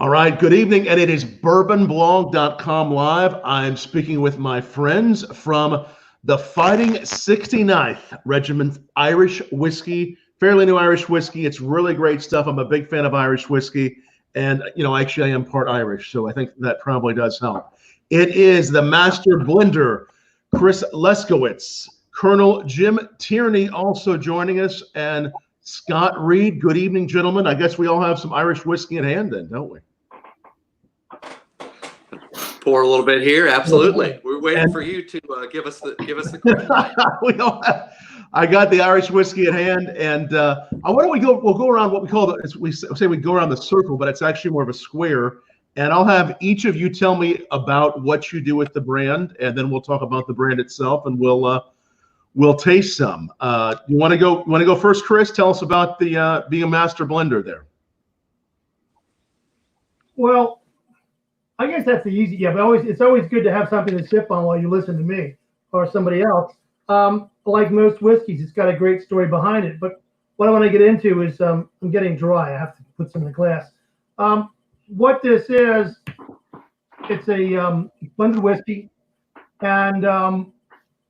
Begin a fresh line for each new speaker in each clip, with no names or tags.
All right, good evening, and it is BourbonBlog.com live. I'm speaking with my friends from the Fighting 69th Regiment Irish whiskey, fairly new Irish whiskey. It's really great stuff. I'm a big fan of Irish whiskey, and actually, I am part Irish, so I think that probably does help. It is the Master Blender Chris Leskowicz, Colonel Jim Tierney also joining us, and Scott Reid. Good evening, gentlemen. I guess we all have some Irish whiskey in hand then, don't we?
Pour a little bit here. Absolutely. We're waiting for you to give us the green light.
We all have, I got the Irish whiskey at hand, and why don't we'll go around what we call we say we go around the circle, but it's actually more of a square. And I'll have each of you tell me about what you do with the brand, and then we'll talk about the brand itself, and we'll taste some. You want to go first, Chris? Tell us about the being a master blender there.
Well, I guess that's the easy. Yeah, but it's always good to have something to sip on while you listen to me or somebody else. Like most whiskeys, it's got a great story behind it. But what I want to get into is I'm getting dry. I have to put some in the glass. What this is, it's a blended whiskey, and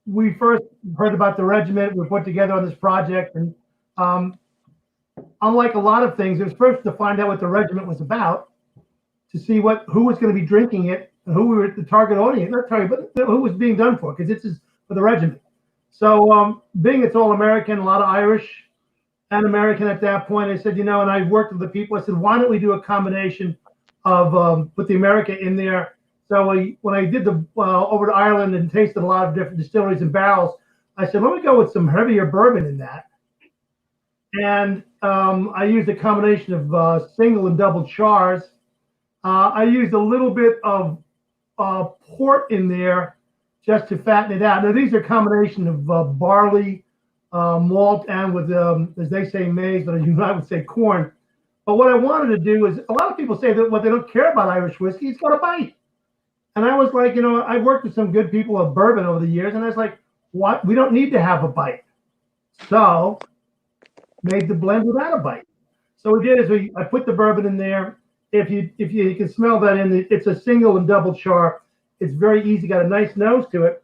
we first heard about the regiment. We put together on this project, and unlike a lot of things, it was first to find out what the regiment was about, to see who was going to be drinking it, and who were the target audience, not target, but who was being done for, because this is for the regiment. So being it's all American, a lot of Irish and American at that point, I said, and I worked with the people, I said, why don't we do a combination of put the America in there. So when I did the over to Ireland and tasted a lot of different distilleries and barrels, I said, let me go with some heavier bourbon in that. And I used a combination of single and double chars. I used a little bit of port in there just to fatten it out. Now, these are a combination of barley, malt, and with, as they say, maize, but as I would say, corn. But what I wanted to do is, a lot of people say that what they don't care about Irish whiskey, it's got a bite. And I was like, I've worked with some good people of bourbon over the years, and I was like, what? We don't need to have a bite. So made the blend without a bite. So what we did is I put the bourbon in there. If you can smell that it's a single and double char. It's very easy, got a nice nose to it.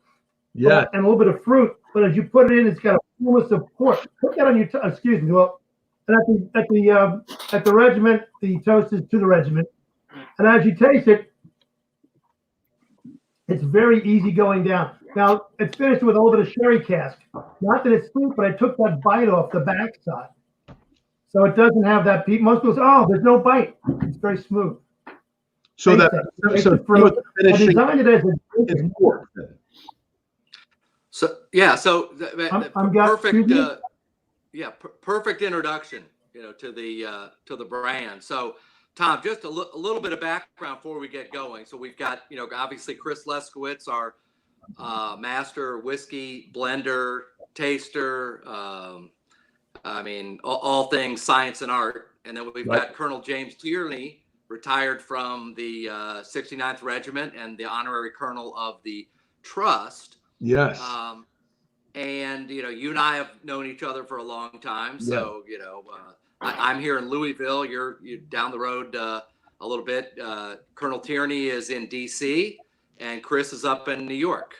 Yeah.
And a little bit of fruit. But as you put it in, it's got a fullness of port. Put that on your excuse me. Well, and at the regiment, the toast is to the regiment. And as you taste it, it's very easy going down. Now it's finished with a little bit of sherry cask. Not that it's sweet, but I took that bite off the backside. So it doesn't have that peat. Most people say, oh, there's no bite. It's very smooth.
So that
I designed it as a drink.
So yeah, perfect. Perfect introduction, to the brand. So Tom, just a little bit of background before we get going. So we've got, obviously Chris Leskowicz, our master whiskey blender, taster. All things science and art. And then we've got Colonel James Tierney, retired from the 69th Regiment and the honorary colonel of the Trust.
Yes.
And, you and I have known each other for a long time. So, I'm here in Louisville. You're down the road a little bit. Colonel Tierney is in D.C. and Chris is up in New York.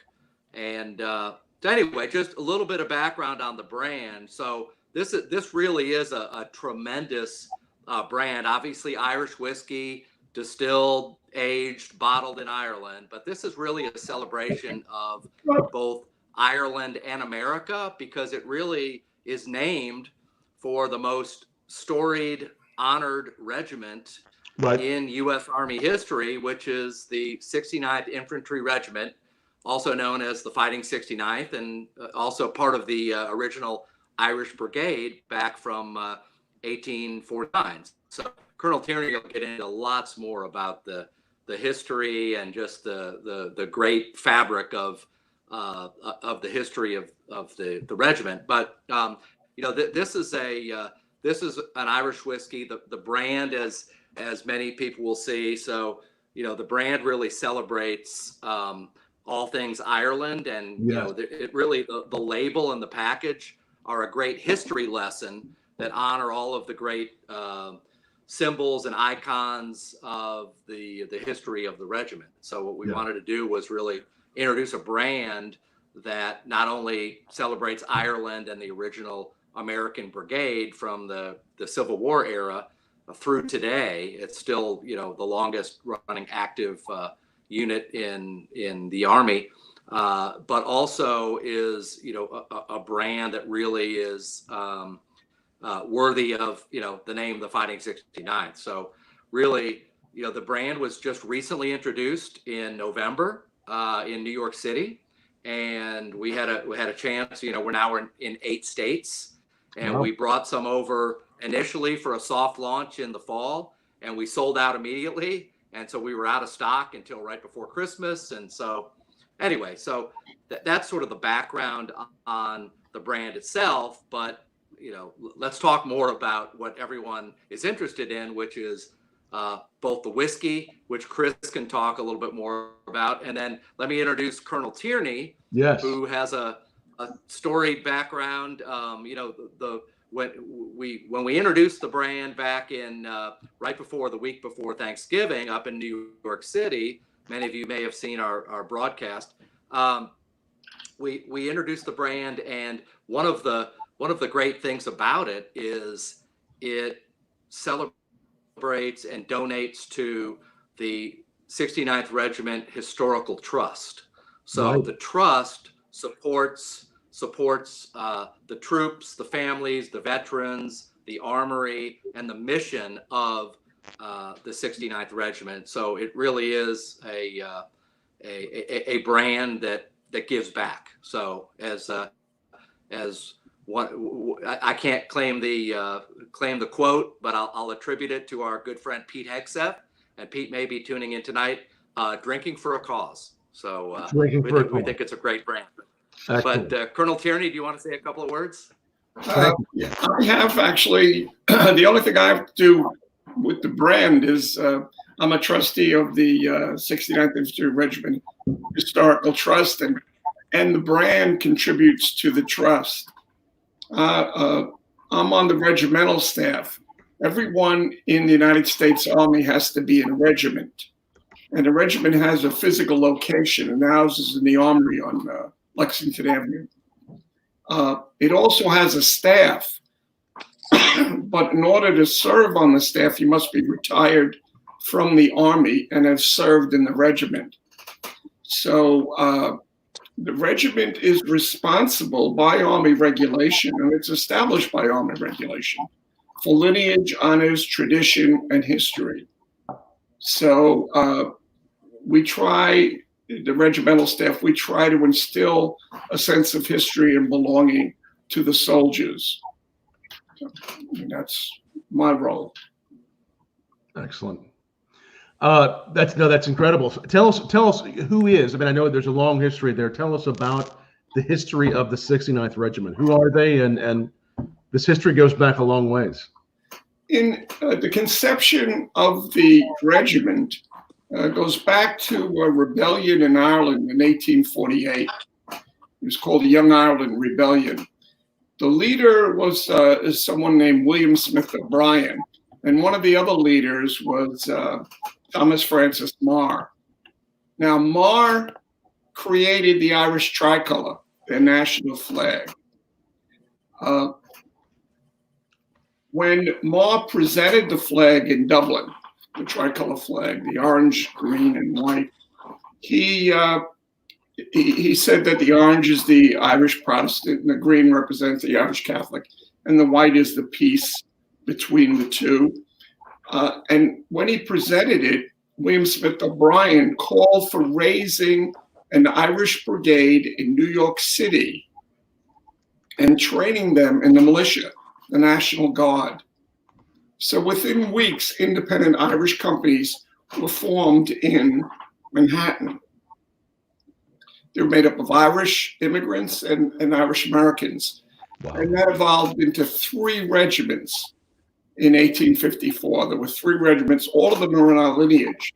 And so anyway, just a little bit of background on the brand. So this really is a tremendous brand. Obviously, Irish whiskey, distilled, aged, bottled in Ireland. But this is really a celebration of both Ireland and America, because it really is named for the most storied, honored regiment in U.S. Army history, which is the 69th Infantry Regiment, also known as the Fighting 69th, and also part of the original Irish Brigade back from 1849. So Colonel Tierney will get into lots more about the history and just the great fabric of the history of the regiment. But this is an Irish whiskey. The brand, as many people will see. So the brand really celebrates all things Ireland, and it really the label and the package are a great history lesson that honor all of the great symbols and icons of the history of the regiment. So what we wanted to do was really introduce a brand that not only celebrates Ireland and the original American Brigade from the Civil War era through today. It's still, you know, the longest running active unit in the Army, but also is, you know, a brand that really is worthy of, you know, the name, the Fighting 69th. So really, you know, the brand was just recently introduced in November in New York City, and we had a chance. You know, we're now in 8 states, and we brought some over initially for a soft launch in the fall, and we sold out immediately, and so we were out of stock until right before Christmas. And so anyway, so that's sort of the background on the brand itself. But you know, let's talk more about what everyone is interested in, which is both the whiskey, which Chris can talk a little bit more about, and then let me introduce Colonel Tierney, who has a storied background. You know, when we introduced the brand back in right before the week before Thanksgiving up in New York City, many of you may have seen our broadcast. We introduced the brand, and one of the great things about it is it celebrates and donates to the 69th Regiment Historical Trust. So the trust supports the troops, the families, the veterans, the armory, and the mission of the 69th Regiment. So it really is a brand that gives back. So as one, I can't claim the quote, but I'll attribute it to our good friend Pete Hegseth, and Pete may be tuning in tonight. Drinking for a cause. So we think it's a great brand. Excellent. But Colonel Tierney, do you want to say a couple of words?
I have actually. The only thing I have to do with the brand is I'm a trustee of the 69th Infantry Regiment Historical Trust, and the brand contributes to the trust. I'm on the regimental staff. Everyone in the United States Army has to be in a regiment, and the regiment has a physical location, and the house is in the Armory on Lexington Avenue. It also has a staff, but in order to serve on the staff, you must be retired from the Army and have served in the regiment. So the regiment is responsible by Army regulation, and it's established by Army regulation, for lineage, honors, tradition, and history. So we try, the regimental staff, we try to instill a sense of history and belonging to the soldiers. And that's my role.
Excellent. That's incredible. Tell us who is. I mean, I know there's a long history there. Tell us about the history of the 69th Regiment. Who are they? And this history goes back a long ways.
In the conception of the regiment goes back to a rebellion in Ireland in 1848. It was called the Young Ireland Rebellion. The leader was someone named William Smith O'Brien, and one of the other leaders was Thomas Francis Marr. Now, Marr created the Irish tricolor, their national flag. When Marr presented the flag in Dublin, the tricolor flag, the orange, green, and white, he said that the orange is the Irish Protestant, and the green represents the Irish Catholic, and the white is the peace between the two. And when he presented it, William Smith O'Brien called for raising an Irish brigade in New York City and training them in the militia, the National Guard. So within weeks, independent Irish companies were formed in Manhattan. They were made up of Irish immigrants and Irish Americans. Wow. And that evolved into 3 regiments in 1854. There were 3 regiments, all of them are in our lineage.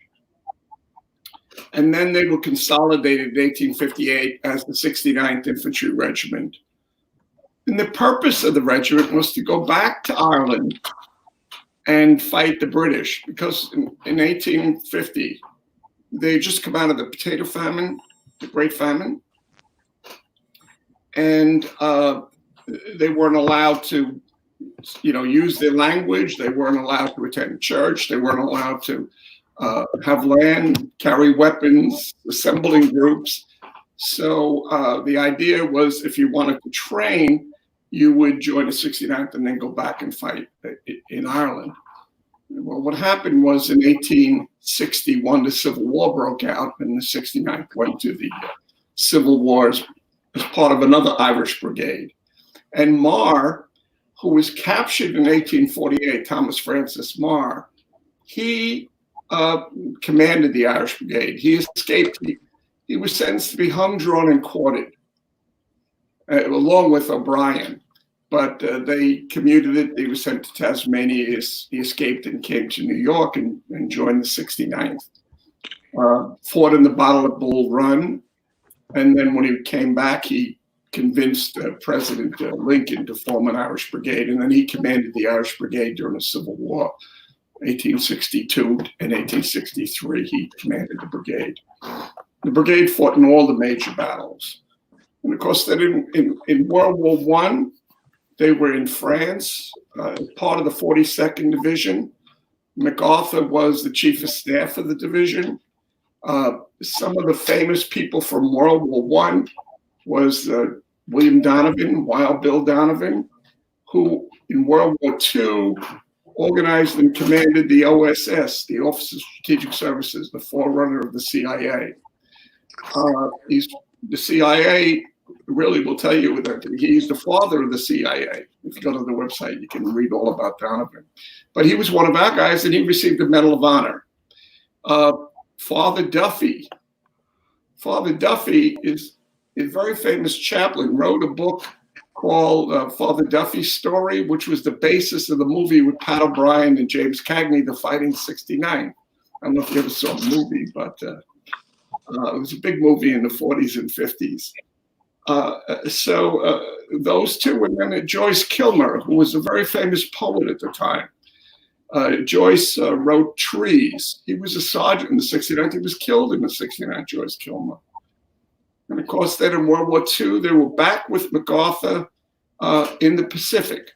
And then they were consolidated in 1858 as the 69th Infantry Regiment. And the purpose of the regiment was to go back to Ireland and fight the British, because in 1850, they had just come out of the potato famine, the Great Famine, and they weren't allowed to, use their language. They weren't allowed to attend church. They weren't allowed to have land, carry weapons, assemble in groups. So the idea was, if you wanted to train, you would join the 69th and then go back and fight in Ireland. Well, what happened was in 1861, the Civil War broke out, and the 69th went to the Civil Wars as part of another Irish brigade. And Marr, who was captured in 1848, Thomas Francis Marr, he commanded the Irish brigade. He escaped. He was sentenced to be hung, drawn, and quartered, along with O'Brien. But they commuted it. He was sent to Tasmania. He escaped and came to New York and joined the 69th. Fought in the Battle of Bull Run. And then when he came back, he convinced President Lincoln to form an Irish brigade. And then he commanded the Irish brigade during the Civil War, 1862 and 1863. He commanded the brigade. The brigade fought in all the major battles. And of course, then in World War I, they were in France, part of the 42nd Division. MacArthur was the chief of staff of the division. Some of the famous people from World War I was William Donovan, Wild Bill Donovan, who in World War II organized and commanded the OSS, the Office of Strategic Services, the forerunner of the CIA. The CIA really will tell you that he's the father of the CIA. If you go to the website, you can read all about Donovan. But he was one of our guys, and he received the Medal of Honor. Father Duffy is a very famous chaplain, wrote a book called Father Duffy's Story, which was the basis of the movie with Pat O'Brien and James Cagney, The Fighting 69. I don't know if you ever saw the movie, but it was a big movie in the 40s and 50s. So those two, and then Joyce Kilmer, who was a very famous poet at the time. Joyce wrote Trees. He was a sergeant in the 69th. He was killed in the 69th, Joyce Kilmer. And of course, then in World War II, they were back with MacArthur in the Pacific.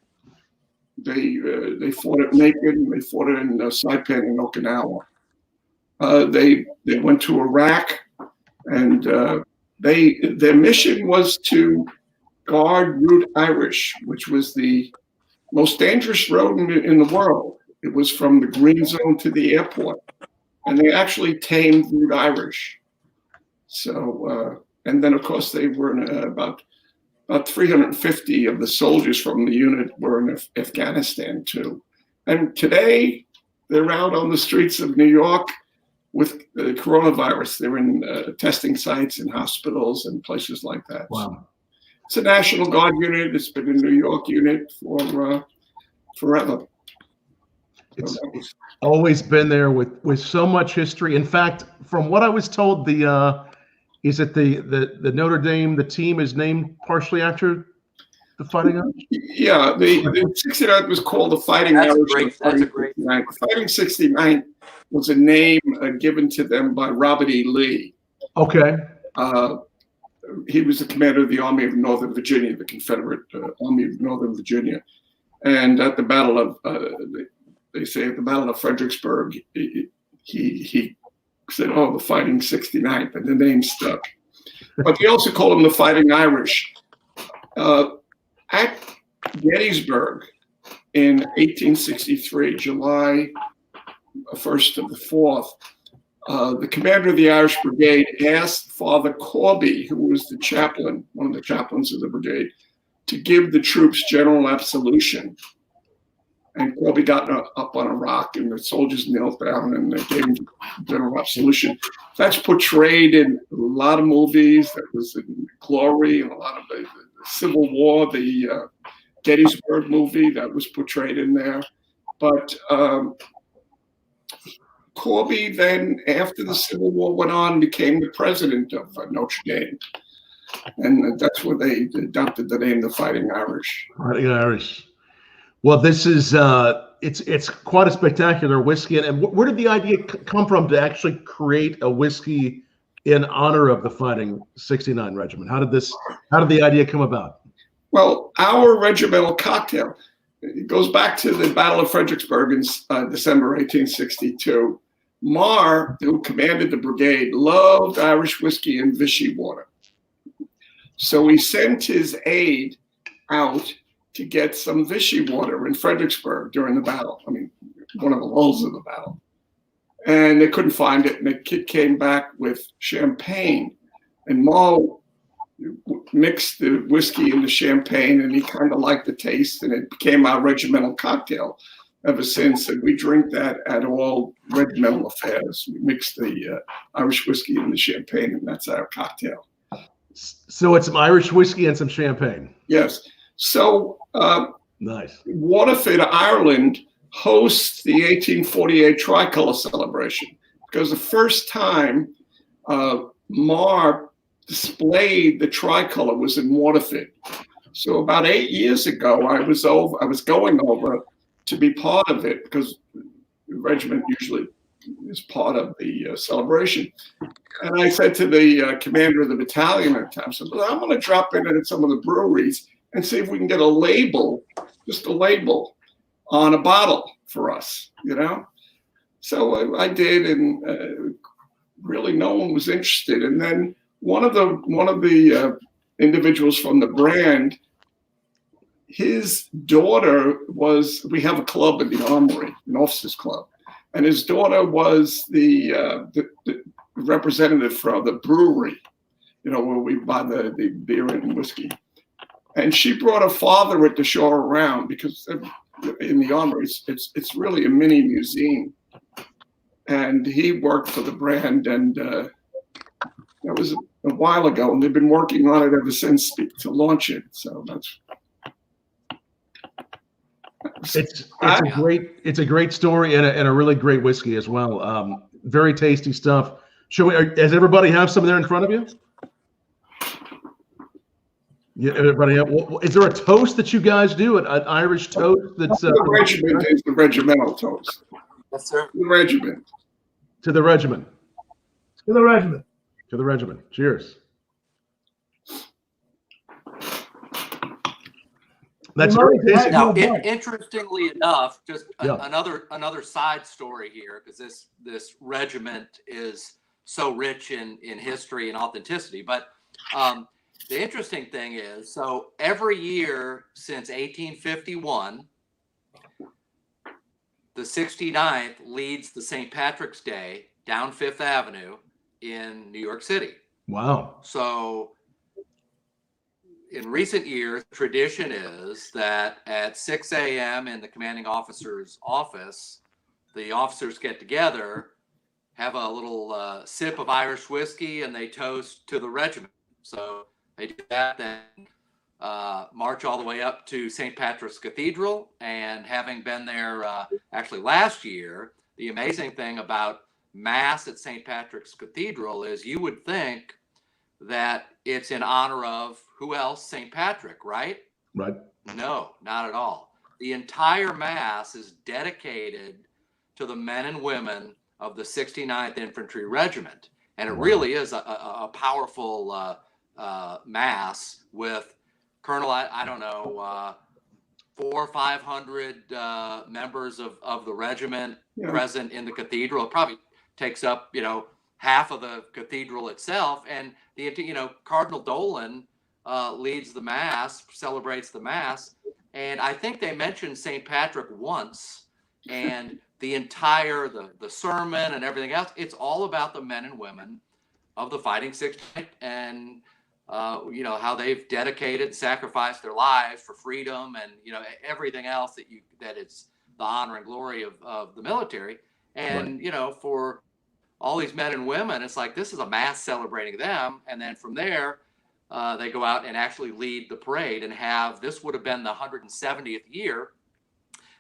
They fought at Macon, they fought it in Saipan and Okinawa. They went to Iraq, and their mission was to guard Route Irish, which was the most dangerous road in the world. It was from the Green Zone to the airport, and they actually tamed Route Irish. So, and then of course they were in about 350 of the soldiers from the unit were in Afghanistan too. And today they're out on the streets of New York with the coronavirus. They're in testing sites in hospitals and places like that.
Wow.
It's a National Guard unit. It's been a New York unit for forever.
It's always been there with so much history. In fact, from what I was told, is it the Notre Dame, the team is named partially after the Fighting Irish?
Yeah, the 69th was called the Fighting Irish.
That's a great.
The Fighting 69th was a name given to them by Robert E. Lee.
Okay.
He was the commander of the Army of Northern Virginia, the Confederate Army of Northern Virginia. And at the Battle of, they say at the Battle of Fredericksburg, he said, "Oh, the Fighting 69th," and the name stuck. But they also call them the Fighting Irish. At Gettysburg in 1863, July 1st to the 4th, the commander of the Irish Brigade asked Father Corby, who was the chaplain, one of the chaplains of the brigade, to give the troops general absolution. And Corby got up on a rock, and the soldiers knelt down, and they gave him general absolution. That's portrayed in a lot of movies. That was in Glory and a lot of the Civil War, the Gettysburg movie that was portrayed in there. But Corby then, after the Civil War went on, became the president of Notre Dame. And that's where they adopted the name, the Fighting Irish.
Fighting Irish. Well, this is it's quite a spectacular whiskey. And where did the idea come from to actually create a whiskey in honor of the Fighting 69 Regiment? How did the idea come about?
Well, our regimental cocktail, it goes back to the Battle of Fredericksburg in December 1862. Marr, who commanded the brigade, loved Irish whiskey and Vichy water. So he sent his aide out to get some Vichy water in Fredericksburg during the battle. I mean, one of the lulls of the battle. And they couldn't find it. And the kid came back with champagne. And Marr mixed the whiskey and the champagne, and he kind of liked the taste, and it became our regimental cocktail ever since. And we drink that at all regimental affairs. We mix the Irish whiskey and the champagne, and that's our cocktail.
So it's some Irish whiskey and some champagne.
Yes. So
nice.
Waterford, Ireland hosts the 1848 Tricolor celebration, because the first time Marr displayed the tricolor was in Waterford. So about 8 years ago, I was going over to be part of it, because the regiment usually is part of the celebration. And I said to the commander of the battalion at the time, I said, well, I'm going to drop in at some of the breweries and see if we can get a label, just a label on a bottle for us, you know? So I did, and really no one was interested. And then one of the individuals from the brand, his daughter we have a club in the Armory, an officers club, and his daughter was the representative for the brewery, you know, where we buy the beer and whiskey. And she brought her father to show her around, because in the Armory, it's really a mini museum. And he worked for the brand, and that was a while ago, and they've been working on it ever since to launch it. So
it's a great story, and a really great whiskey as well. Very tasty stuff. Does everybody have some there in front of you? Yeah, everybody have. Is there a toast that you guys do? An Irish toast that's
the regiment is the regimental toast.
Yes, sir.
The regiment.
To the regiment.
To the regiment.
To the regiment. Cheers. That's very tasty.
Now, interestingly enough, just another side story here, because this regiment is so rich in history and authenticity. But the interesting thing is, so every year since 1851, the 69th leads the St. Patrick's Day down Fifth Avenue in New York City.
Wow.
So in recent years, tradition is that at 6 a.m. in the commanding officer's office, the officers get together, have a little sip of Irish whiskey, and they toast to the regiment. So they do that, then march all the way up to St. Patrick's Cathedral. And having been there actually last year, the amazing thing about Mass at St. Patrick's Cathedral is you would think that it's in honor of who else? St. Patrick, right?
Right.
No, not at all. The entire Mass is dedicated to the men and women of the 69th Infantry Regiment. And it really is a powerful Mass with Colonel, I don't know, 400 or 500 members of the regiment present in the cathedral. It probably takes up, half of the cathedral itself. And Cardinal Dolan leads the Mass, celebrates the Mass. And I think they mentioned St. Patrick once, and the entire, the sermon and everything else, it's all about the men and women of the Fighting 69th, and how they've dedicated, sacrificed their lives for freedom, and everything else that it's the honor and glory of the military. And right. For all these men and women, it's like this is a Mass celebrating them, and then from there they go out and actually lead the parade, and this would have been the 170th year.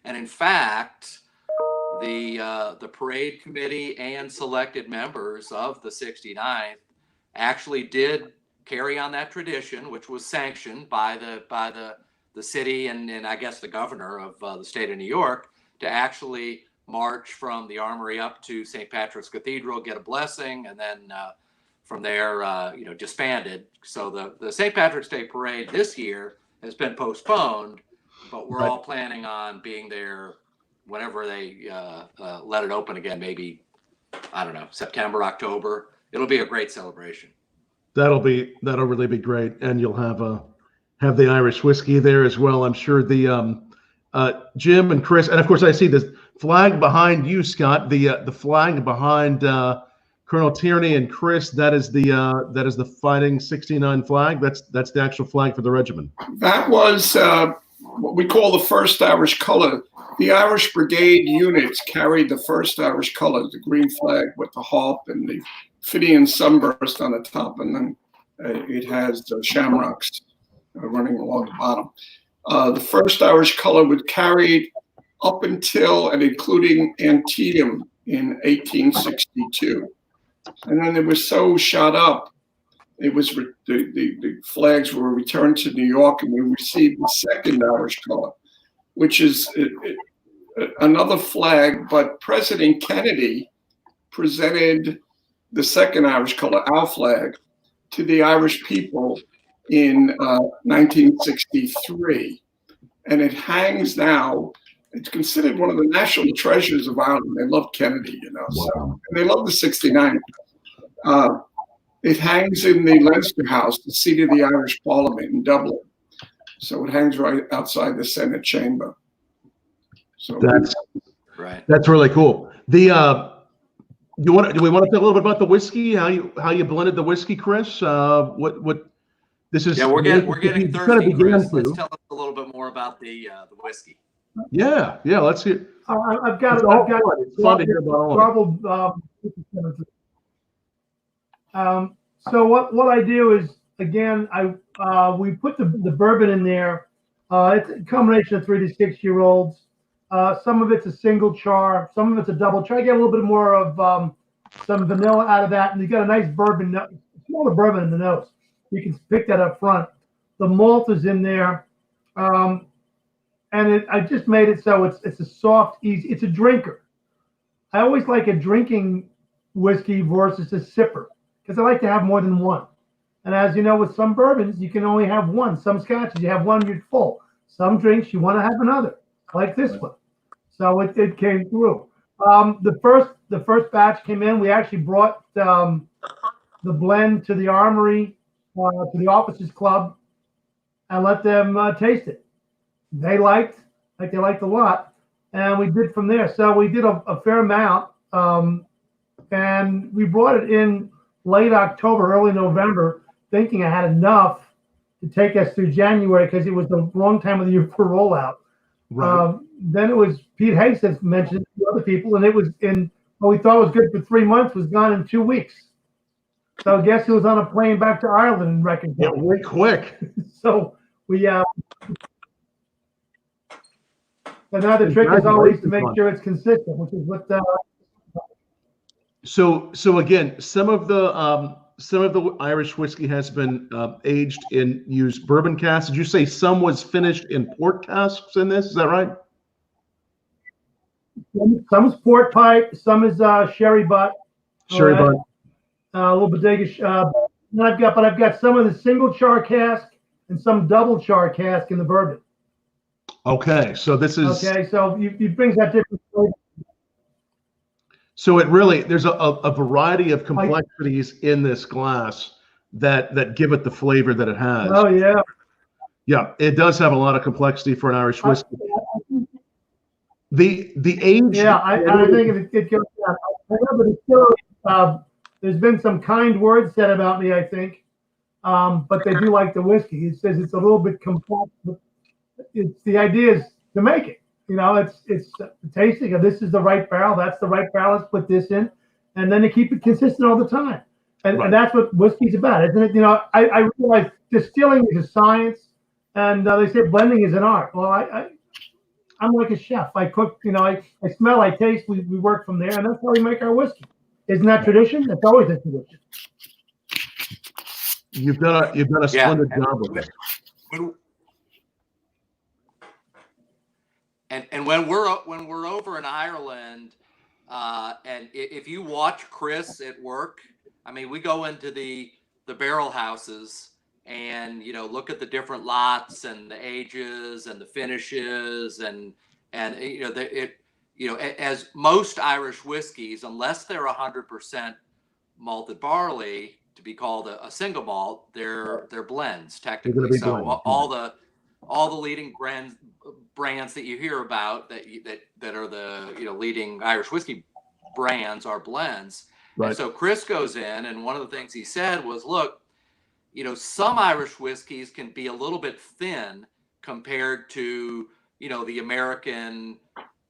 And in fact, the parade committee and selected members of the 69th actually did carry on that tradition, which was sanctioned by the city and I guess the governor of the state of New York, to actually march from the Armory up to St. Patrick's Cathedral, get a blessing, and then from there, disbanded. So the St. Patrick's Day Parade this year has been postponed, but we're all planning on being there whenever they let it open again, maybe, I don't know, September, October. It'll be a great celebration.
That'll really be great, and you'll have the Irish whiskey there as well. I'm sure the Jim and Chris, and of course I see the flag behind you, Scott. The flag behind Colonel Tierney and Chris. That is the Fighting 69 flag. That's the actual flag for the regiment.
That was what we call the first Irish color. The Irish Brigade units carried the first Irish color, the green flag with the harp and the Fidian sunburst on the top, and then it has the shamrocks running along the bottom. The first Irish color was carried up until and including Antietam in 1862. And then it was so shot up, it was the flags were returned to New York, and we received the second Irish color, which is another flag, but President Kennedy presented the second Irish color, our flag, to the Irish people in 1963. And it hangs now. It's considered one of the national treasures of Ireland. They love Kennedy,
Wow.
So, and they love the 69. It hangs in the Leinster House, the seat of the Irish Parliament in Dublin. So it hangs right outside the Senate chamber. So
that's really cool. Do we want to talk a little bit about the whiskey? How you blended the whiskey, Chris? What this is?
Yeah, we're getting thirsty, Chris. Let's tell us a little bit more about the whiskey.
Yeah. Let's hear.
I've got
it's fun to hear about all of it.
So what I do is, again, we put the bourbon in there. It's a combination of 3 to 6 year olds. Some of it's a single char, some of it's a double char. I get a little bit more of some vanilla out of that, and you got a nice bourbon, smaller bourbon in the nose. You can pick that up front. The malt is in there, and I just made it so it's a soft, easy. It's a drinker. I always like a drinking whiskey versus a sipper because I like to have more than one. And as you know, with some bourbons, you can only have one. Some scotches, you have one, you're full. Some drinks, you want to have another, like this one. So it came through. The first batch came in. We actually brought the blend to the Armory, to the Officers Club, and let them taste it. They liked a lot, and we did from there. So we did a fair amount, and we brought it in late October, early November, thinking I had enough to take us through January because it was the wrong time of the year for rollout. Right. Then it was Pete Hayes that mentioned it to other people, and it was in what we thought was good for 3 months was gone in 2 weeks. So I guess he was on a plane back to Ireland in record time.
Yeah, way quick.
So we but now the trick is always to make sure it's consistent, which is what
So again, some of the Irish whiskey has been aged in used bourbon casks. Did you say some was finished in port casks in this? Is that right?
Some is port pipe, some is sherry butt.
Sherry butt.
A little bodega. I've got some of the single char cask and some double char cask in the bourbon.
Okay, so this is
So it brings that different flavor.
So there's a variety of complexities in this glass that give it the flavor that it has.
Oh yeah.
Yeah, it does have a lot of complexity for an Irish whiskey. The age.
Yeah, I think it goes down. I remember the still, there's been some kind words said about me, I think, but they do like the whiskey. It says it's a little bit complex, but the idea is to make it. It's the tasting of this is the right barrel, that's the right barrel, let's put this in, and then to keep it consistent all the time. And that's what whiskey's about, isn't it? I realize distilling is a science, and they say blending is an art. Well, I'm like a chef. I cook, I smell, I taste, we work from there, and that's how we make our whiskey. Isn't that tradition? That's always a tradition.
You've done a splendid job with it.
And when we're over in Ireland, and if you watch Chris at work, I mean, we go into the barrel houses and look at the different lots and the ages and the finishes and as most Irish whiskeys, unless they're 100% malted barley to be called a single malt, they're blends technically. So blends. all the leading brands that you hear about that are the leading Irish whiskey brands are blends. Right. And so Chris goes in, and one of the things he said was, look, some Irish whiskeys can be a little bit thin compared to the American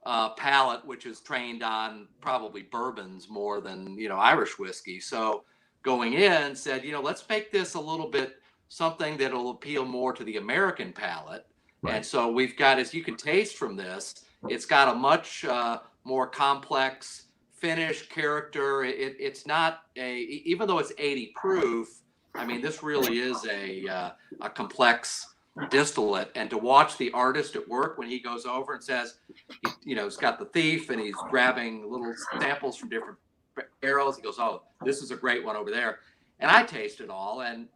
palate, which is trained on probably bourbons more than Irish whiskey. So going in said, let's make this a little bit something that'll appeal more to the American palate. Right. And so we've got, as you can taste from this, it's got a much more complex finish, character. It's not even though it's 80 proof, I mean, this really is a complex distillate. And to watch the artist at work when he goes over and says, he's got the thief and he's grabbing little samples from different barrels. He goes, oh, this is a great one over there. And I taste it all. And,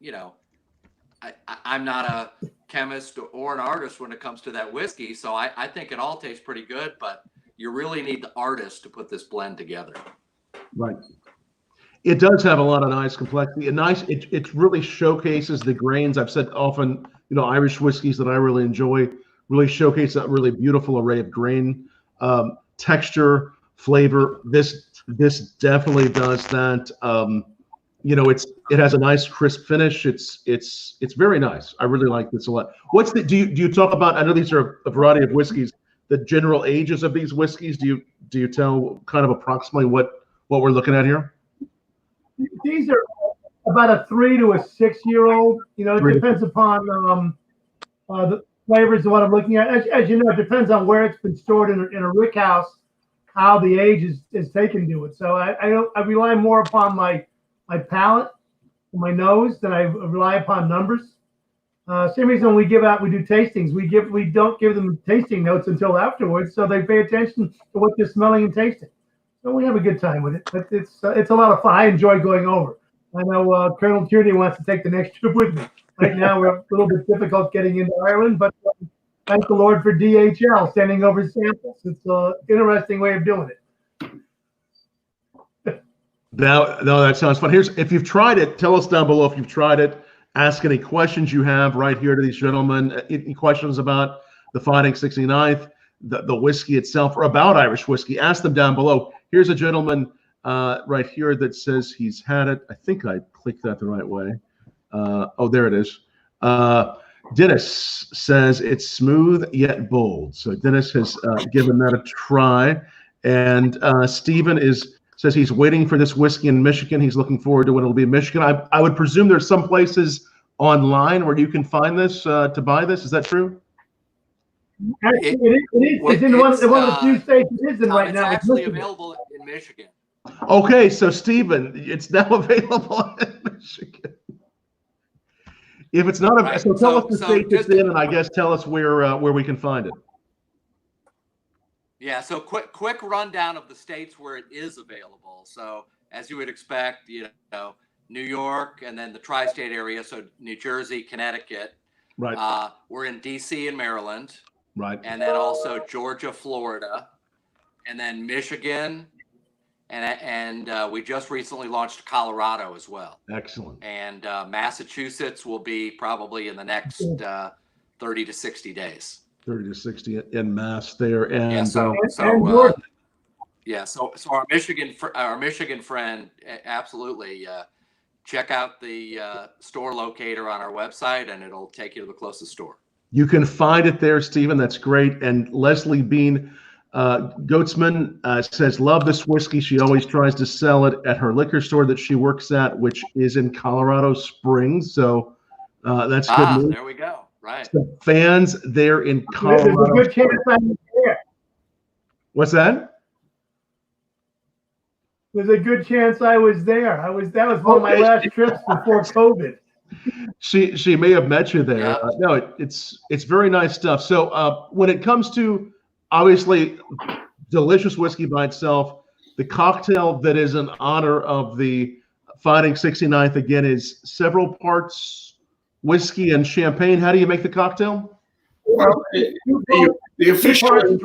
I'm not a chemist or an artist when it comes to that whiskey. So I think it all tastes pretty good, but you really need the artist to put this blend together.
Right. It does have a lot of nice complexity. It really showcases the grains. I've said often, Irish whiskeys that I really enjoy really showcase that really beautiful array of grain, texture, flavor. This definitely does that. It has a nice crisp finish. It's very nice. I really like this a lot. Do you talk about? I know these are a variety of whiskeys. The general ages of these whiskeys. Do you tell kind of approximately what we're looking at here?
These are about a 3 to a 6 year old. It depends upon the flavors of what I'm looking at. As you know, it depends on where it's been stored in a rick house, how the age is taken to it. So I rely more upon my palate, my nose, than I rely upon numbers. Same reason we do tastings. We don't give them tasting notes until afterwards, so they pay attention to what they're smelling and tasting. So we have a good time with it. But it's a lot of fun. I enjoy going over. I know Colonel Tierney wants to take the next trip with me. Right now we're a little bit difficult getting into Ireland, but thank the Lord for DHL sending over samples. It's an interesting way of doing it.
No, that sounds fun. If you've tried it, tell us down below if you've tried it. Ask any questions you have right here to these gentlemen. Any questions about the Fighting 69th, the whiskey itself, or about Irish whiskey, ask them down below. Here's a gentleman right here that says he's had it. I think I clicked that the right way. Oh, there it is. Dennis says it's smooth yet bold. So Dennis has given that a try. And Stephen says he's waiting for this whiskey in Michigan. He's looking forward to when it'll be in Michigan. I would presume there's some places online where you can find this to buy this. Is that true?
It is. It's in one of the few states it is in right now.
It's actually available in Michigan.
Okay, so Stephen, it's now available in Michigan. If it's not, right. So tell us the state it's in, and I guess tell us where we can find it.
Yeah, so quick rundown of the states where it is available. So as you would expect, New York and then the tri-state area, so New Jersey, Connecticut. Right. We're in DC and Maryland. Right. And then also Georgia, Florida, and then Michigan, and we just recently launched Colorado as well. Excellent. And Massachusetts will be probably in the next 30 to 60 days. 30 to 60 in Mass there, and so our Michigan friend, absolutely check out the store locator on our website, and it'll take you to the closest store. You can find it there, Stephen. That's great. And Leslie Bean Goatsman says, love this whiskey. She always tries to sell it at her liquor store that she works at, which is in Colorado Springs. So that's good news. There we go. Right. So fans there in Colorado. There's a good chance I was there. What's that?
There's a good chance I was there. That was one of my last trips before COVID.
She may have met you there. Yeah. No, it's very nice stuff. So when it comes to obviously, delicious whiskey by itself. The cocktail that is in honor of the Fighting 69th, again, is several parts whiskey and champagne. How do you make the cocktail?
Well, the official 1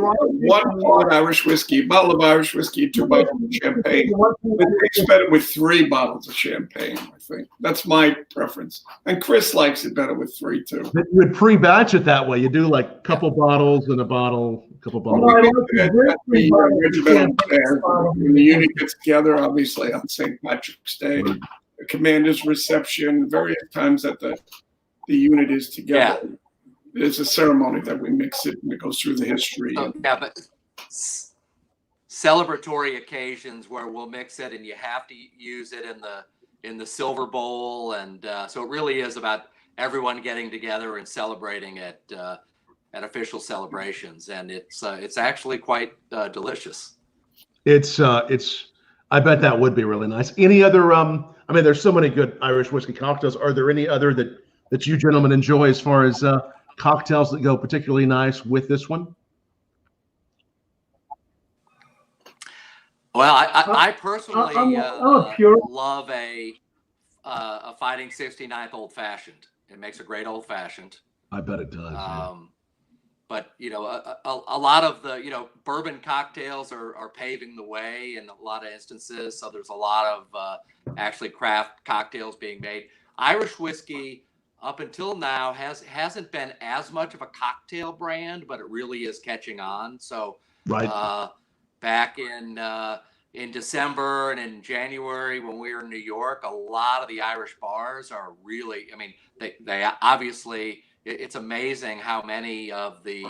part Irish whiskey, a bottle of Irish whiskey, 2 bottles of champagne. It tastes better with 3 bottles of champagne, I think. That's my preference. And Chris likes it better with 3, too.
You would pre-batch it that way. You do like a couple bottles and a bottle, a couple bottles.
Regimental there. When the unit gets together, obviously, on St. Patrick's Day, the commander's reception, various times that the unit is together. Yeah. It's a ceremony that we mix it and it goes through the history.
Yeah, but celebratory occasions where we'll mix it and you have to use it in the silver bowl, and so it really is about everyone getting together and celebrating at official celebrations, and it's actually quite delicious.
It's I bet that would be really nice. Any other I mean, there's so many good Irish whiskey cocktails. Are there any other that you gentlemen enjoy as far as cocktails that go particularly nice with this one?
Well, I personally love a Fighting 69th Old Fashioned. It makes a great Old Fashioned.
I bet it does.
But a lot of the bourbon cocktails are paving the way in a lot of instances. So there's a lot of actually craft cocktails being made. Irish whiskey, up until now, hasn't been as much of a cocktail brand, but it really is catching on. So
right.
Back in December and in January when we were in New York, a lot of the Irish bars are really, I mean, they obviously, it's amazing how many of the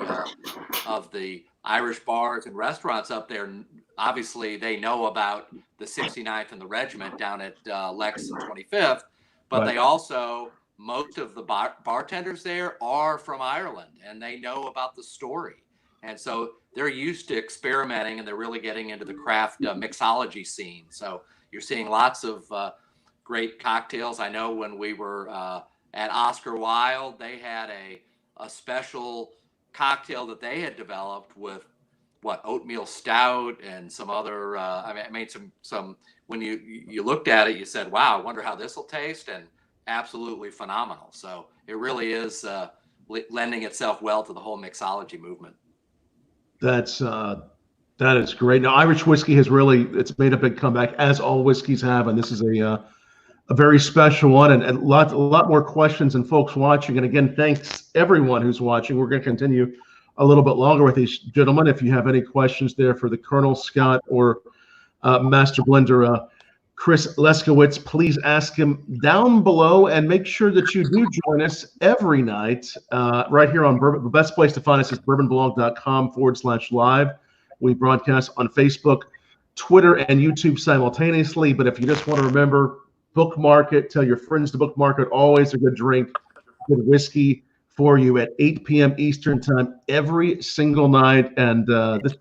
Irish bars and restaurants up there, obviously they know about the 69th and the Regiment down at Lex and 25th, but they also, most of the bartenders there are from Ireland and they know about the story. And so they're used to experimenting and they're really getting into the craft mixology scene. So you're seeing lots of great cocktails. I know when we were at Oscar Wilde, they had a special cocktail that they had developed with oatmeal stout and some other, I made some, when you looked at it, you said, wow, I wonder how this will taste, and absolutely phenomenal. So it really is lending itself well to the whole mixology movement.
That is great. Now, Irish whiskey it's made a big comeback, as all whiskeys have, and this is a very special one, and a lot more questions and folks watching. And again, thanks everyone who's watching. We're going to continue a little bit longer with these gentlemen. If you have any questions there for the Colonel, Scott, or Master Blender Chris Leskowicz, please ask him down below, and make sure that you do join us every night right here on Bourbon. The best place to find us is BourbonBlog.com/live. We broadcast on Facebook, Twitter, and YouTube simultaneously. But if you just want to remember, bookmark it, tell your friends to bookmark it. Always a good drink, good whiskey for you at 8 p.m. Eastern time every single night. And this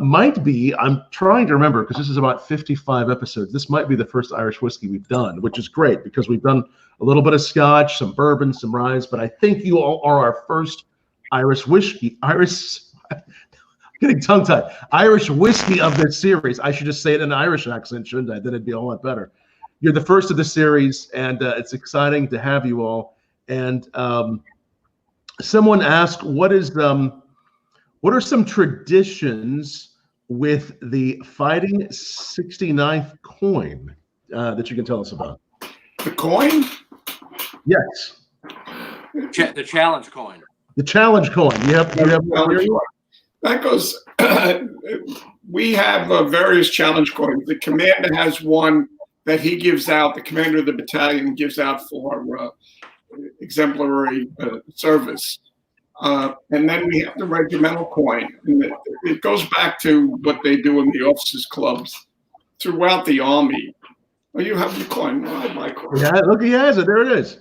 might be, I'm trying to remember, because this is about 55 episodes. This might be the first Irish whiskey we've done, which is great because we've done a little bit of Scotch, some bourbon, some rye, but I think you all are our first Irish whiskey, getting tongue-tied, Irish whiskey of this series. I should just say it in an Irish accent, shouldn't I? Then it'd be a whole lot better. You're the first of the series, and it's exciting to have you all. And someone asked, what are some traditions with the Fighting 69th coin that you can tell us about?
The coin?
Yes.
The challenge coin.
The challenge coin. You have
that goes. We have various challenge coins. The commander has one that he gives out. The commander of the battalion gives out for exemplary service. And then we have the regimental coin. And it goes back to what they do in the officers' clubs throughout the Army. Oh, you have your coin. Oh, my coin.
Yeah, look, he has it. There it is.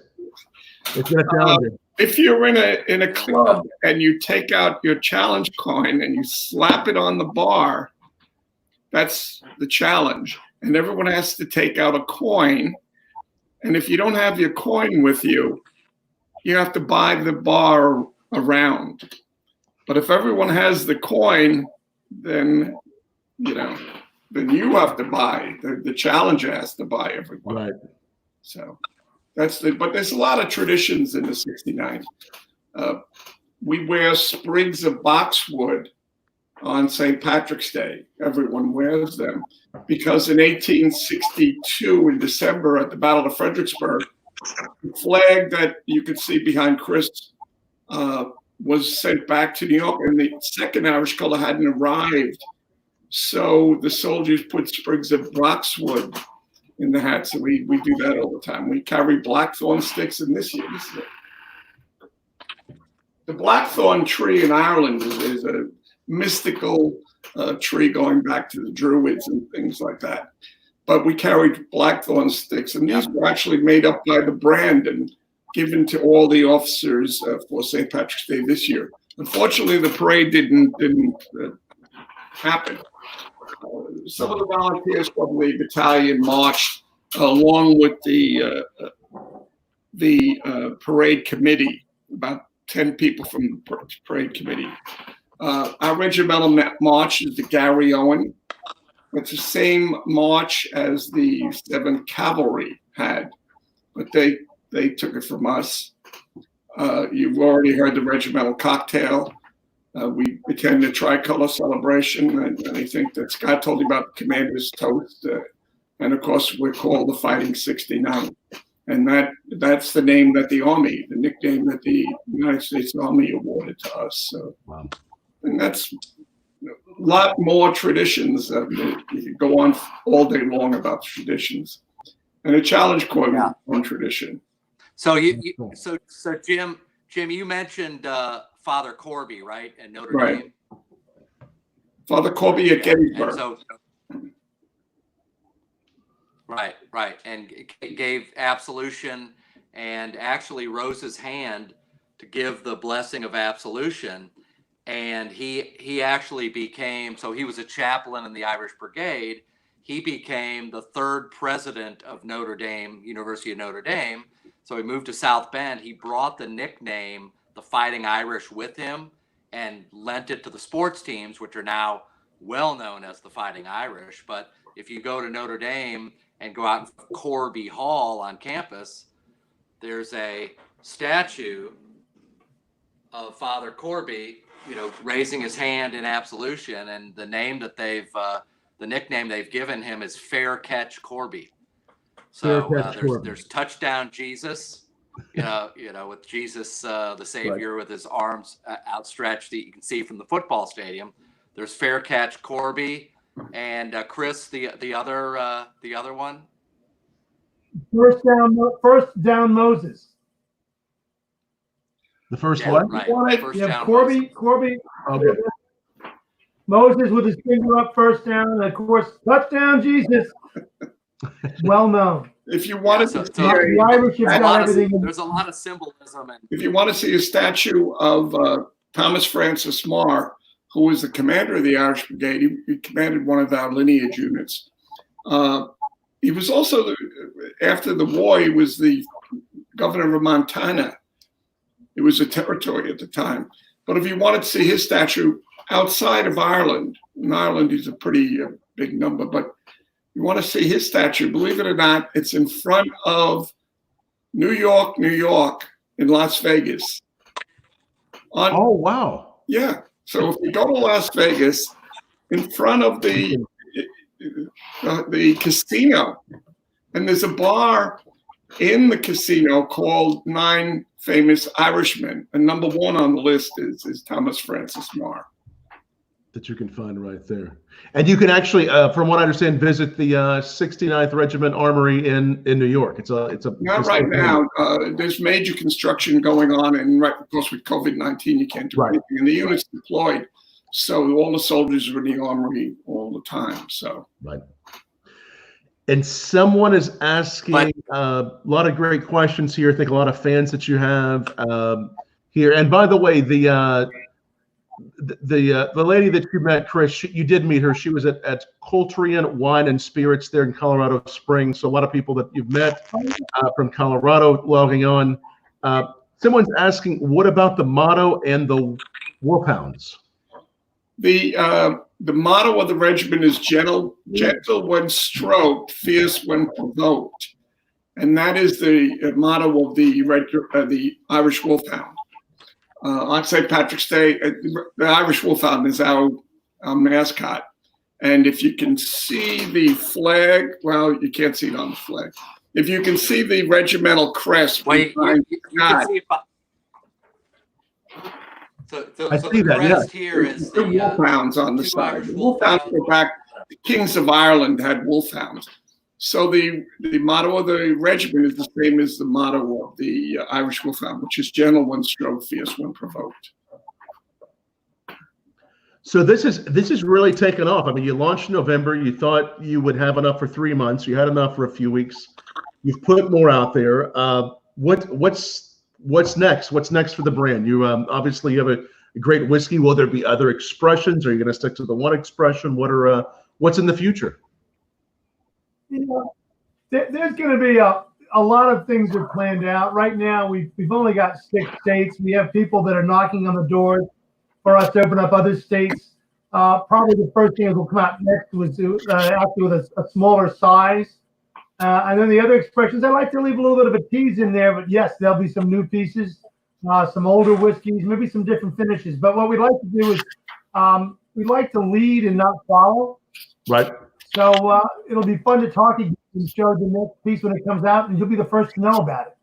It's going to challenge it.
If you're in a club and you take out your challenge coin and you slap it on the bar, that's the challenge. And everyone has to take out a coin. And if you don't have your coin with you, you have to buy the bar around. But if everyone has the coin, then then you have to buy. The challenger has to buy everyone.
Right.
So but there's a lot of traditions in the 69. We wear sprigs of boxwood on St. Patrick's Day. Everyone wears them because in 1862, in December, at the Battle of Fredericksburg, the flag that you can see behind Chris was sent back to New York, and the second Irish color hadn't arrived. So the soldiers put sprigs of boxwood in the hat. So we do that all the time. We carry blackthorn sticks, and this year, the blackthorn tree in Ireland is a mystical tree going back to the Druids and things like that. But we carried blackthorn sticks, and these were actually made up by the brand and given to all the officers for St. Patrick's Day this year. Unfortunately, the parade didn't happen. Some of the volunteers from the battalion marched along with the parade committee, about 10 people from the parade committee. Our regimental march is the Gary Owen. It's the same march as the 7th Cavalry had, but they took it from us. You've already heard the regimental cocktail. We attend the tricolor celebration, and I think that Scott told you about the commander's toast. And of course, we're called the Fighting 69. And that's the name that the Army, the nickname that the United States Army awarded to us. So,
wow. And
that's a lot more traditions. You could go on all day long about the traditions. And a challenge corps on tradition.
So so Jim, you mentioned Father Corby, right, at Notre Dame.
Father Corby at Gettysburg.
Right, and gave absolution, and actually rose his hand to give the blessing of absolution. And he actually became, so he was a chaplain in the Irish Brigade. He became the 3rd president of Notre Dame, University of Notre Dame. So he moved to South Bend. He brought the nickname, the Fighting Irish, with him and lent it to the sports teams, which are now well known as the Fighting Irish. But if you go to Notre Dame and go out in Corby Hall on campus, there's a statue of Father Corby, raising his hand in absolution, and the name that the nickname they've given him is Fair Catch Corby. So there's Touchdown Jesus, with Jesus the Savior with his arms outstretched that you can see from the football stadium. There's Fair Catch Corby, and Chris, the other one.
First down Moses.
The first one?
Right. First down
Corby.
Okay.
Moses with his finger up, first down, and of course, touchdown Jesus. Well known.
If you want to
the Irish have got everything.
There's a lot of symbolism.
If you want to see a statue of Thomas Francis Marr, who was the commander of the Irish Brigade, he commanded one of our lineage units. He was also, after the war, he was the governor of Montana. It was a territory at the time. But if you wanted to see his statue outside of Ireland, in Ireland he's a pretty big number, but you want to see his statue, believe it or not, it's in front of New York, in Las Vegas.
Oh, wow.
Yeah. So if you go to Las Vegas, in front of the casino, and there's a bar in the casino called 9 Famous Irishmen, and number 1 on the list is Thomas Francis Marr.
That you can find right there. And you can actually, from what I understand, visit the 69th Regiment Armory in New York. It's a
not right now. There's major construction going on, and of course with COVID-19, you can't do anything. And the unit's deployed, so all the soldiers are in the armory all the time. So
right. And someone is asking a lot of great questions here. I think a lot of fans that you have here. And by the way, the lady that you met, Chris, you did meet her. She was at Coltrane Wine and Spirits there in Colorado Springs. So a lot of people that you've met from Colorado logging on. Someone's asking, what about the motto and the Wolfhounds.
The motto of the regiment is gentle when stroked, fierce when provoked, and that is the motto of the Irish Wolfhound. On St. Patrick's Day, the Irish Wolfhound is our mascot. And if you can see the flag, well, you can't see it on the flag. If you can see the regimental crest,
you can see it.
I see that.
Crest here is
the wolfhounds on the side. The wolfhounds go back. The kings of Ireland had wolfhounds. So the motto of the regiment is the same as the motto of the Irish Wolfhound, which is gentle when stroked, fierce when provoked.
So this is really taken off. I mean, you launched in November. You thought you would have enough for 3 months. You had enough for a few weeks. You've put more out there. What's next? What's next for the brand? You obviously you have a great whiskey. Will there be other expressions? Are you going to stick to the one expression? What's in the future?
There's going to be a lot of things that are planned out. Right now, we've only got 6 states. We have people that are knocking on the doors for us to open up other states. Probably the first thing that will come out next was actually with a smaller size. And then the other expressions, I like to leave a little bit of a tease in there, but yes, there'll be some new pieces, some older whiskeys, maybe some different finishes. But what we'd like to do is we'd like to lead and not follow.
Right.
So it'll be fun to talk again and show the next piece when it comes out, and you'll be the first to know about it.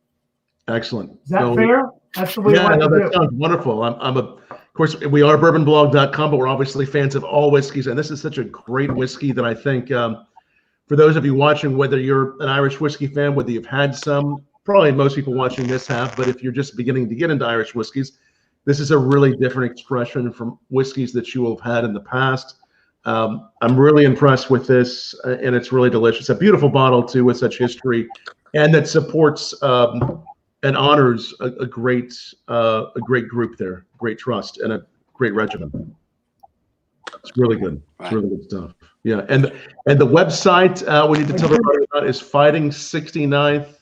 Excellent.
Is that fair? That's the way I like to do
that sounds wonderful. Of course, we are BourbonBlog.com, but we're obviously fans of all whiskeys, and this is such a great whiskey that I think for those of you watching, whether you're an Irish whiskey fan, whether you've had some, probably most people watching this have, but if you're just beginning to get into Irish whiskeys, this is a really different expression from whiskeys that you will have had in the past. I'm really impressed with this, and it's really delicious. A beautiful bottle too, with such history, and that supports and honors a great group there, great trust, and a great regiment. It's really good. It's really good stuff. Yeah, and the website we need to tell everybody about is Fighting 69th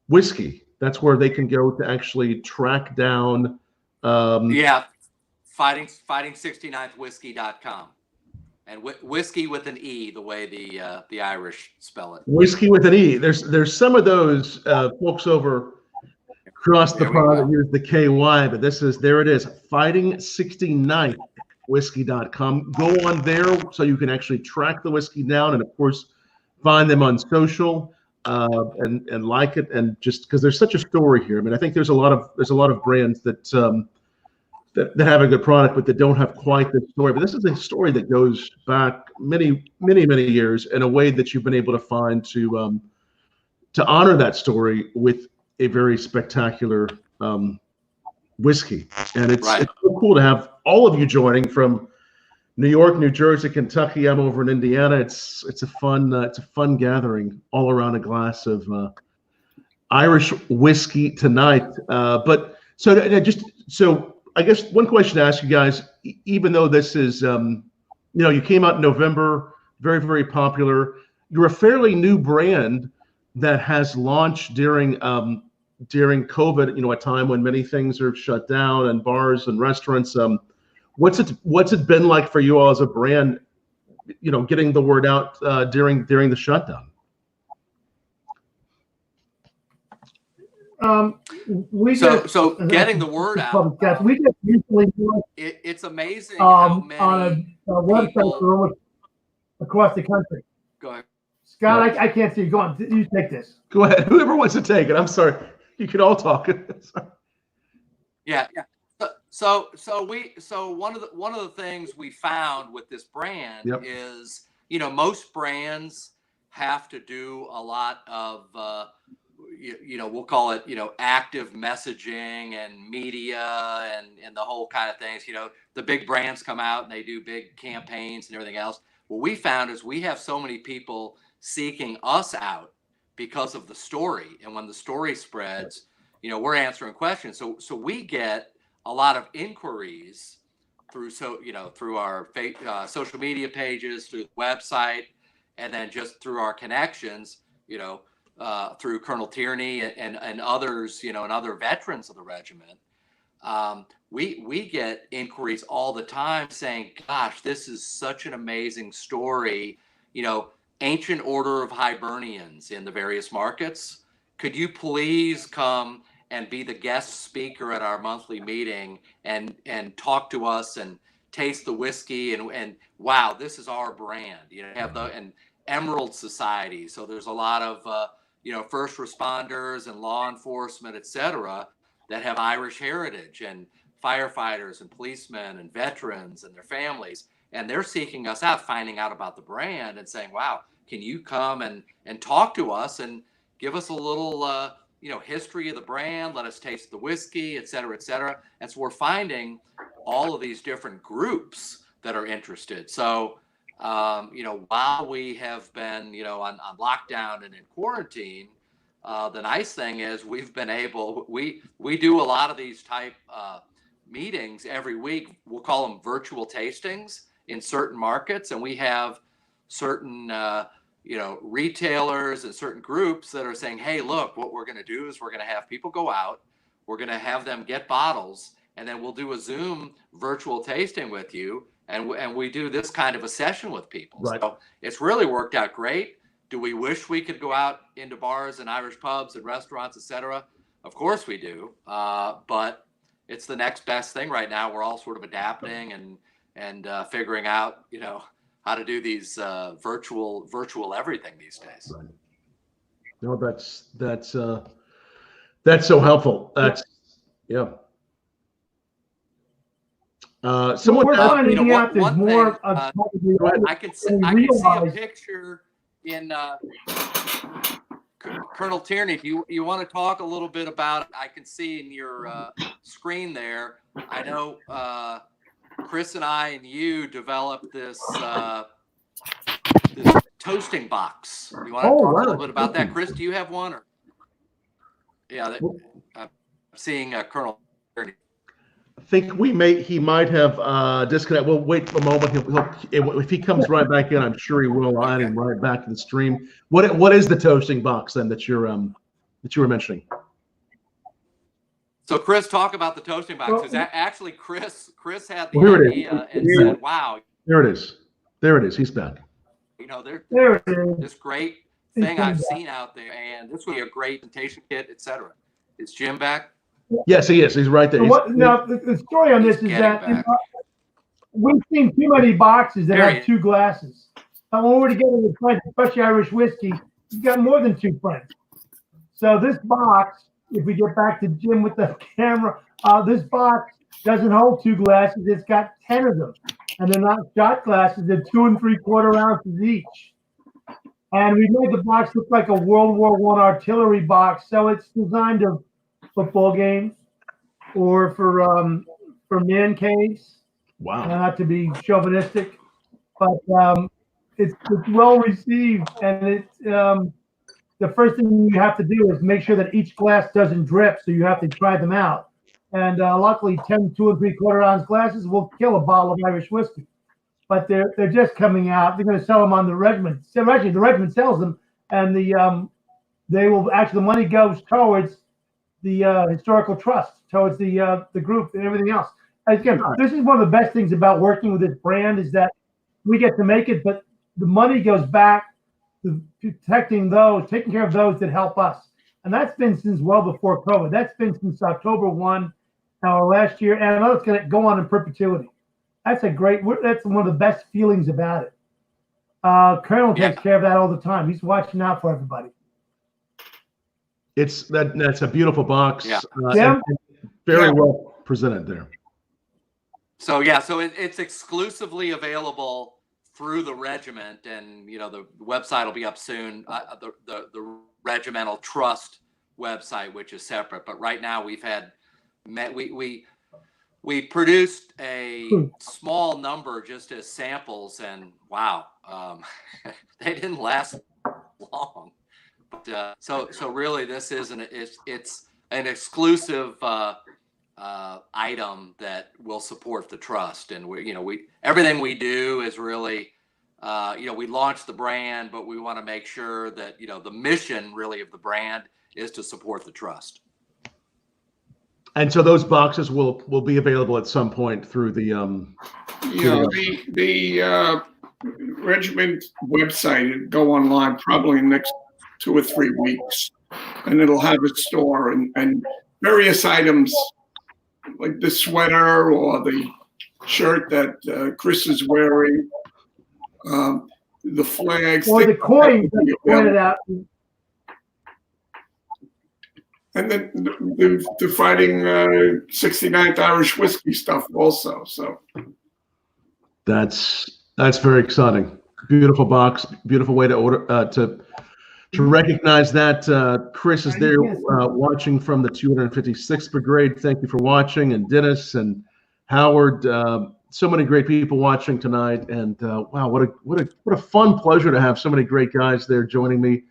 Whiskey. That's where they can go to actually track down.
Fighting69thwhiskey.com. And whiskey with an E, the way the Irish spell it.
Whiskey with an E. There's some of those folks over across the pond that use the KY, but there it is, Fighting69thwhiskey.com. Go on there so you can actually track the whiskey down, and of course find them on social and like it, and just because there's such a story here. I mean, I think there's a lot of brands that have a good product, but that don't have quite the story. But this is a story that goes back many years in a way that you've been able to find to honor that story with a very spectacular whiskey. And it's so cool to have all of you joining from New York, New Jersey, Kentucky. I'm over in Indiana. It's a fun gathering all around a glass of Irish whiskey tonight. But so I guess one question to ask you guys, even though this is, you came out in November, very, very popular. You're a fairly new brand that has launched during COVID, a time when many things are shut down and bars and restaurants. What's it been like for you all as a brand, getting the word out during the shutdown?
Getting the word out.
We just recently
it's amazing how many
on a website for across the country.
Go ahead,
Scott. I can't see you. Go on. You take this.
Go ahead. Whoever wants to take it. I'm sorry. You can all talk.
Yeah. So one of the things we found with this brand is, most brands have to do a lot of we'll call it, active messaging and media and the whole kind of things. The big brands come out and they do big campaigns and everything else. What we found is we have so many people seeking us out because of the story. And when the story spreads, we're answering questions. So we get a lot of inquiries through our social media pages, through the website, and then just through our connections, through Colonel Tierney and others, and other veterans of the regiment, we get inquiries all the time saying, gosh, this is such an amazing story. Ancient Order of Hibernians in the various markets. Could you please come and be the guest speaker at our monthly meeting and talk to us and taste the whiskey and wow, this is our brand. Have and Emerald Society. So there's a lot of first responders and law enforcement, et cetera, that have Irish heritage, and firefighters and policemen and veterans and their families. And they're seeking us out, finding out about the brand and saying, wow, can you come and talk to us and give us a little, history of the brand, let us taste the whiskey, et cetera, et cetera. And so we're finding all of these different groups that are interested. So, while we have been, on lockdown and in quarantine, the nice thing is we've been able, we do a lot of these type meetings every week. We'll call them virtual tastings in certain markets. And we have certain, retailers and certain groups that are saying, hey, look, what we're going to do is we're going to have people go out, we're going to have them get bottles, and then we'll do a Zoom virtual tasting with you. And we do this kind of a session with people.
Right.
So it's really worked out great. Do we wish we could go out into bars and Irish pubs and restaurants, et cetera? Of course we do. But it's the next best thing right now. We're all sort of adapting and figuring out, how to do these virtual everything these days.
Right. No, that's so helpful. That's yeah. Someone
we're finding out there's more
thing,
of
I can see a picture in Colonel Tierney. If you want to talk a little bit about it, I can see in your screen there. I know Chris and I and you developed this toasting box. You want to talk a little bit about that, Chris? Do you have one? Or yeah, I'm seeing Colonel Tierney.
I think he might have disconnected. We'll wait a moment. He'll if he comes right back in, I'm sure he will. I'll add him right back to the stream. What is the toasting box then that you were mentioning?
So Chris, talk about the toasting box. Because actually Chris had the idea and said, wow.
There it is. There it is. He's back.
There's this great thing I've seen out there, and this would be a great presentation kit, et cetera. Is Jim back?
Yes, he is. He's right there.
Now, the story on this is that we've seen too many boxes that have two glasses. And when we're together with friends, especially Irish whiskey, you've got more than two friends. So this box, if we get back to Jim with the camera, this box doesn't hold two glasses. It's got 10 of them. And they're not shot glasses. They're 2 3/4 ounces each. And we made the box look like a World War I artillery box. So it's designed to football games or for man caves.
Wow.
Not to be chauvinistic, but it's well received, and it's the first thing you have to do is make sure that each glass doesn't drip, so you have to try them out. And luckily 10 2 3/4 ounce glasses will kill a bottle of Irish whiskey, but they're just coming out. They're going to sell them on the Regiment. So actually the Regiment sells them, and the money goes towards the historical trust, towards the group and everything else. Again, this is one of the best things about working with this brand is that we get to make it, but the money goes back to taking care of those that help us. And that's been since well before COVID. That's been since October 1, last year, and I know it's going to go on in perpetuity. That's one of the best feelings about it. Colonel takes care of that all the time. He's watching out for everybody.
That's a beautiful box.
Yeah.
And very well presented there.
So so it's exclusively available through the Regiment, and the website will be up soon. The Regimental Trust website, which is separate. But right now we produced a small number just as samples, and wow, they didn't last long. But so really, this it's an exclusive item that will support the trust, and we everything we do is really we launch the brand, but we want to make sure that the mission really of the brand is to support the trust.
And so those boxes will be available at some point through the
the regiment website. Go online probably in the next 2 or 3 weeks, and it'll have a store and various items like the sweater or the shirt that Chris is wearing, the flags,
or the coins that you pointed out.
and then the fighting 69th Irish whiskey stuff also. So
that's very exciting. Beautiful box, beautiful way to order to recognize that. Chris is there watching from the 256th Brigade. Thank you for watching, and Dennis and Howard. So many great people watching tonight, and wow, what a fun pleasure to have so many great guys there joining me,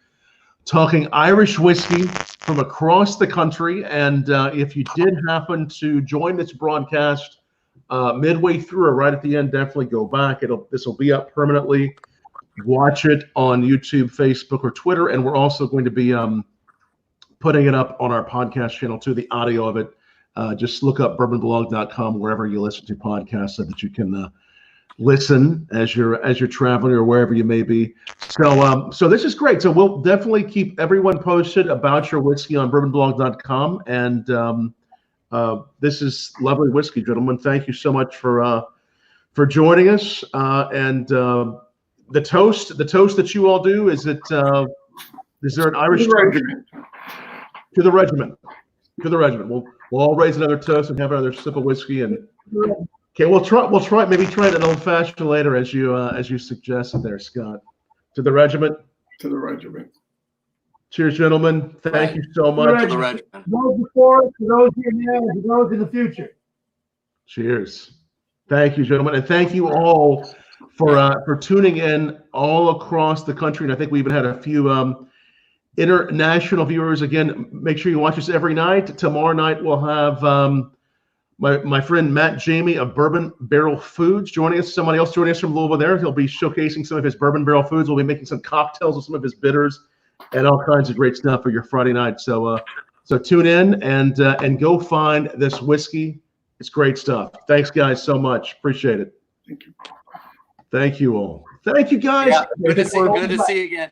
talking Irish whiskey from across the country. And if you did happen to join this broadcast midway through or right at the end, definitely go back. This will be up permanently. Watch it on YouTube, Facebook, or Twitter, and we're also going to be putting it up on our podcast channel too, the audio of it. Just look up BourbonBlog.com wherever you listen to podcasts so that you can listen as you're traveling or wherever you may be. So this is great. So we'll definitely keep everyone posted about your whiskey on BourbonBlog.com. And this is lovely whiskey, gentlemen. Thank you so much for joining us. And the toast that you all do, is there an Irish toast? To the regiment. To the regiment. We'll all raise another toast and have another sip of whiskey. And okay, we'll try maybe try an old fashioned later, as you suggested there, Scott. To the regiment.
To the regiment.
Cheers, gentlemen. Thank you so much.
To the regiment.
Those before, to those here now, to those in the future.
Cheers. Thank you, gentlemen, and thank you all for tuning in all across the country. And I think we even had a few international viewers. Again, make sure you watch us every night. Tomorrow night we'll have my friend Matt Jamie of Bourbon Barrel Foods joining us. Somebody else joining us from Louisville there. He'll be showcasing some of his Bourbon Barrel Foods. We'll be making some cocktails with some of his bitters and all kinds of great stuff for your Friday night. So tune in and go find this whiskey. It's great stuff. Thanks, guys, so much. Appreciate it.
Thank you.
Thank you all. Thank you, guys.
Yeah, good to see you again.